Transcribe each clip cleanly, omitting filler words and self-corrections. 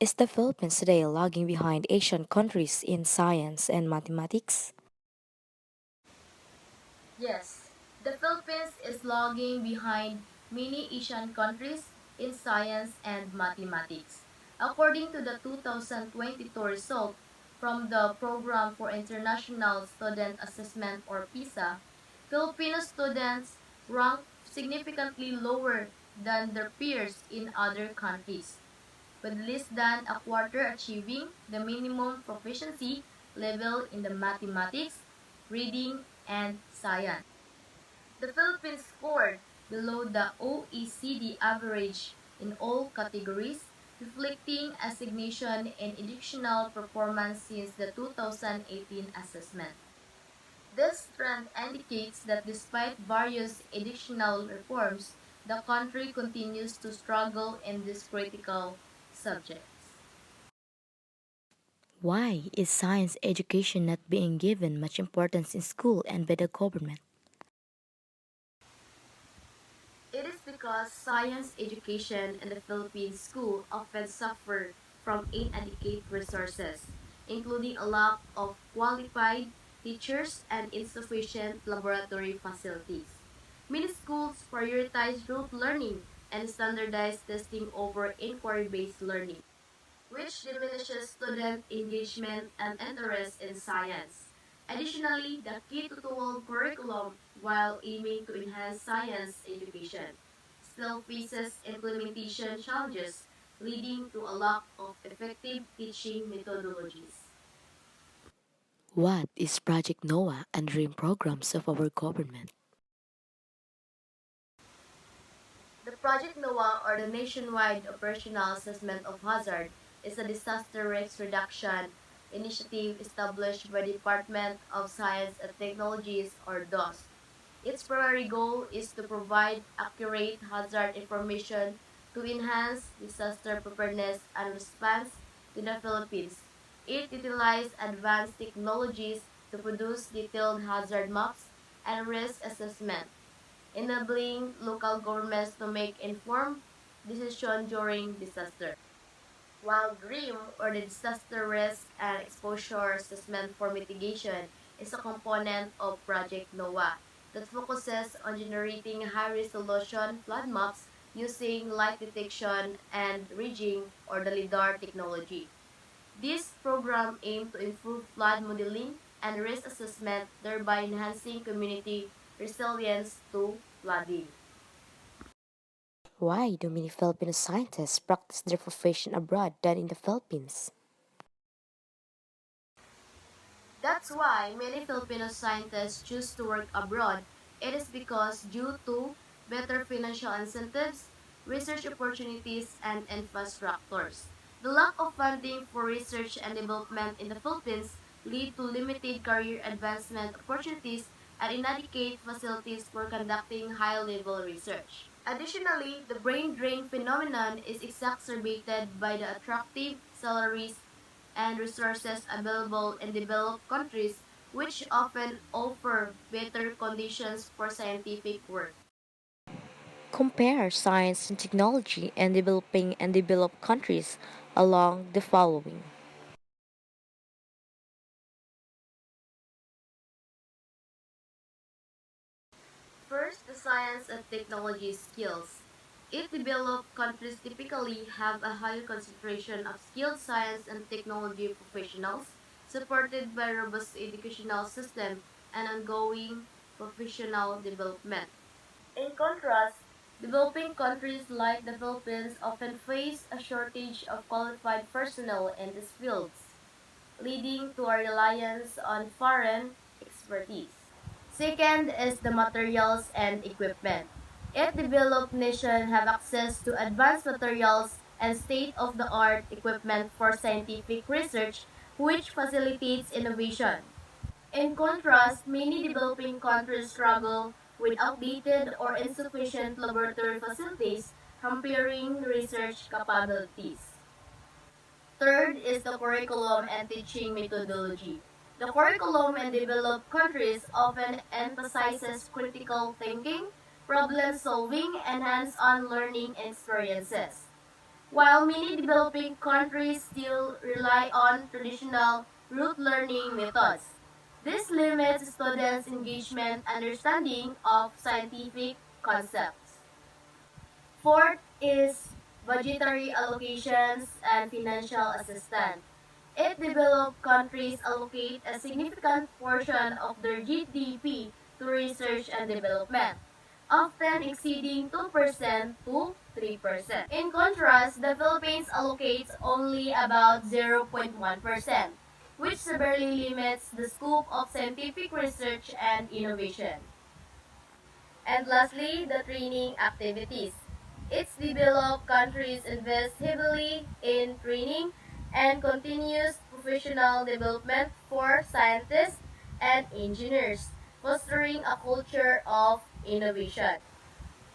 Is the Philippines today lagging behind Asian countries in science and mathematics? Yes, the Philippines is lagging behind many Asian countries in science and mathematics. According to the 2022 result from the Program for International Student Assessment or PISA, Filipino students rank significantly lower than their peers in other countries, with less than a quarter achieving the minimum proficiency level in the mathematics, reading, and science. The Philippines scored below the OECD average in all categories, reflecting a stagnation in educational performance since the 2018 assessment. This trend indicates that despite various educational reforms, the country continues to struggle in these critical subjects. Why is science education not being given much importance in school and by the government? It is because science education in the Philippine school often suffer from inadequate resources, including a lack of qualified teachers and insufficient laboratory facilities. Many schools prioritize rote learning and standardized testing over inquiry-based learning, which diminishes student engagement and interest in science. Additionally, the key to dual curriculum, while aiming to enhance science education, still faces implementation challenges, leading to a lack of effective teaching methodologies. What is Project NOAA and DREAM programs of our government? The Project NOAA, or the Nationwide Operational Assessment of Hazard, is a disaster risk reduction initiative established by the Department of Science and Technologies, or DOST. Its primary goal is to provide accurate hazard information to enhance disaster preparedness and response to the Philippines. It utilizes advanced technologies to produce detailed hazard maps and risk assessment, enabling local governments to make informed decisions during disaster. While DREAM, or the Disaster Risk and Exposure Assessment for Mitigation, is a component of Project NOAA that focuses on generating high-resolution flood maps using light detection and ridging, or the LIDAR technology. This program aims to improve flood modeling and risk assessment, thereby enhancing community resilience to flooding. Why do many Filipino scientists practice their profession abroad than in the Philippines? That's why many Filipino scientists choose to work abroad. It is because due to better financial incentives, research opportunities, and infrastructures. The lack of funding for research and development in the Philippines lead to limited career advancement opportunities and inadequate facilities for conducting high-level research. Additionally, the brain drain phenomenon is exacerbated by the attractive salaries and resources available in developed countries, which often offer better conditions for scientific work. Compare science and technology in developing and developed countries along the following. First, the science and technology skills. If developed countries typically have a higher concentration of skilled science and technology professionals, supported by robust educational system and ongoing professional development. In contrast, developing countries like the Philippines often face a shortage of qualified personnel in these fields, leading to a reliance on foreign expertise. Second is the materials and equipment. If developed nations have access to advanced materials and state-of-the-art equipment for scientific research, which facilitates innovation. In contrast, many developing countries struggle with outdated or insufficient laboratory facilities, hampering research capabilities. Third is the curriculum and teaching methodology. The curriculum in developed countries often emphasizes critical thinking, problem solving, and hands-on learning experiences. while many developing countries still rely on traditional rote learning methods. This limits students' engagement and understanding of scientific concepts. Fourth is budgetary allocations and financial assistance. Eight developed countries allocate a significant portion of their GDP to research and development, often exceeding 2% to 3%. In contrast, the Philippines allocates only about 0.1%, which severely limits the scope of scientific research and innovation. And lastly, the training activities. Its developed countries invest heavily in training and continuous professional development for scientists and engineers, fostering a culture of innovation.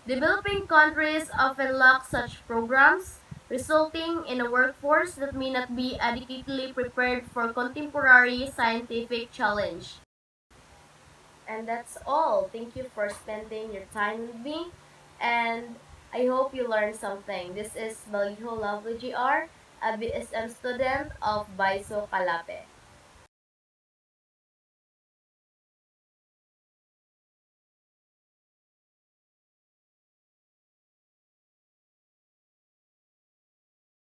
Developing countries often lack such programs, resulting in a workforce that may not be adequately prepared for contemporary scientific challenge. And that's all. Thank you for spending your time with me. And I hope you learned something. This is Vallejo Lovely GR, a BSM student of Baiso Calape.